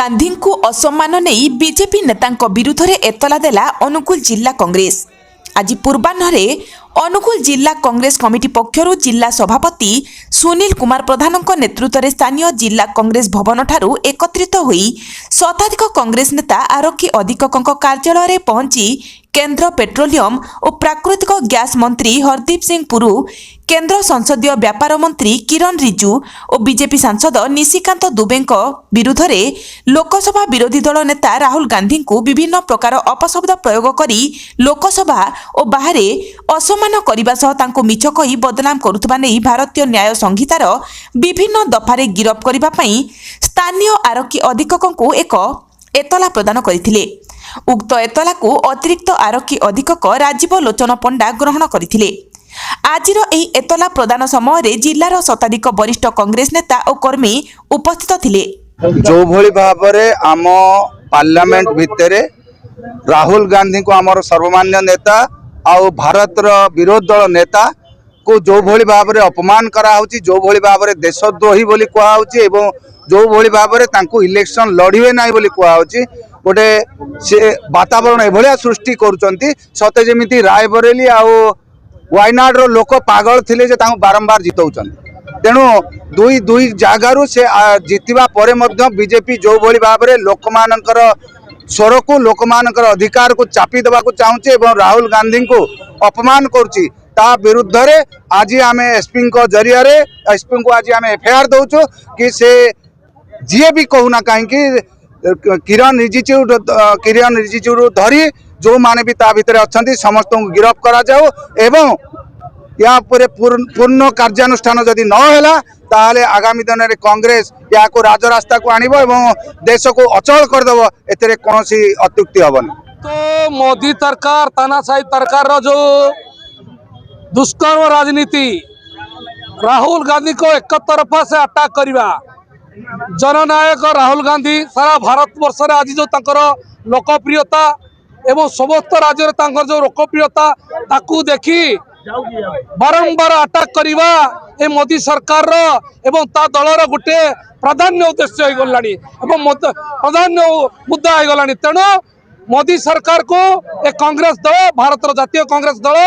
गांधी को असम्मान नहीं बीजेपी नेता विरुद्ध में एतला देला अनुगुल जिला कांग्रेस। आज पूर्वाह्न अनुगुल जिला कांग्रेस कमिटी पक्षरु जिला सभापति सुनील कुमार प्रधान नेतृत्व में स्थानीय जिला कांग्रेस भवन ठारू एकत्रित होई शताधिक कांग्रेस नेता आरक्षी अधीक्षक कार्यालय पहुंची केंद्र पेट्रोलियम और प्राकृतिक गैस मंत्री हरदीप सिंह पुरु, केंद्र संसदीय व्यापार मंत्री किरण रिजिजू और बीजेपी सांसद निशिकांत दुबे विरुद्ध में लोकसभा विरोधी दल नेता राहुल गांधी को विभिन्न प्रकार अपशब्द प्रयोग करी लोकसभा और बाहर असम्मान करने सह तांको मिछ कही बदनाम करुवा नहीं भारतीय न्याय संहितार विभिन्न दफारे गिरफ करने स्थानीय आरक्षी अधीक्षक को एक एतला प्रदान करथिले। उक्त एतला को अतिरिक्त आरक्षी अधीक्षक राजीव लोचन पंडा ग्रहण करथिले। आजिर एही एतला प्रदान समय जिलार शताधिक वरिष्ठ कांग्रेस नेता और कर्मी उपस्थित थिले। जो भली भाबरे आम पार्लियामेंट भितरे राहुल गांधी को आमर सर्वमान्य नेता आउ भारतर विरोधी दल नेता को जो भली भाबरे अपमान करा होची, जो भली भाबरे देशद्रोही बोली कुआ होची एवं जो भली भाबरे तांको इलेक्शन लड़िबे नाही बोली कुआ होची गोटे से वातावरण एभलिया सृष्टि करूचंती सते जेमिति रायबरेली आउ वायनाड रो लोक पागल थिले जे तांको बारंबार जितौचंती। तेणु दुई दुई जागारू से जितिबा परे मध्य बीजेपी जो भली भाबरे लोकमानकर स्वर को लोकमानकर अधिकार को चापी देवा को चाहूचे एवं राहुल गांधी को अपमान करुची ता विरुद्ध रे आज आम एसपी जरिया एसपी को आज आम एफआईआर दौचु कि से जी भी कहूना कहीं किरण रिजिजू धरी जो माने भी ता भितर अच्छा समस्त को गिरफ्त करा जाओ एवं या पूर्ण कार्यानुष्ठान जदि न हैला ताले आगामी दिन में कांग्रेस या को राजरास्ता को आनिबो एवं देश को अचल कर देबो एतरे कोनोसी अत्युक्ति हबन। तो मोदी सरकार तानाशाही सरकार रो जो दुष्कर्म राजनीति राहुल गांधी को एक तरफा से अटैक करवा जननायक राहुल गांधी सारा भारत वर्ष रे आज जो तांकर लोकप्रियता एवं समस्त राज्य रे जो लोकप्रियता ताकू देखी बारंबार अटैक करवा ए मोदी सरकार रो एवं ता दलर गोटे प्राधान्य उद्देश्य हो गलानी एवं प्राधान्य मुद्दा हो गलानी। तेणु मोदी सरकार को एक कांग्रेस दल भारत जातीय कांग्रेस दल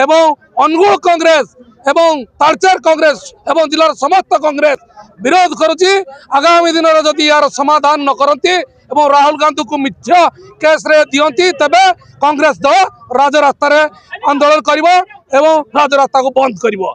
एवं अनुगुल कांग्रेस एवं तालचेर कांग्रेस एवं जिलार समस्त कांग्रेस विरोध करुची। आगामी दिन में जदि यार समाधान न करती एवं राहुल गांधी को मिथ्या केस रे दियंती तबे कांग्रेस दल राजरास्ता रे आंदोलन करिवो एवं राजरास्ता को बंद करिवो।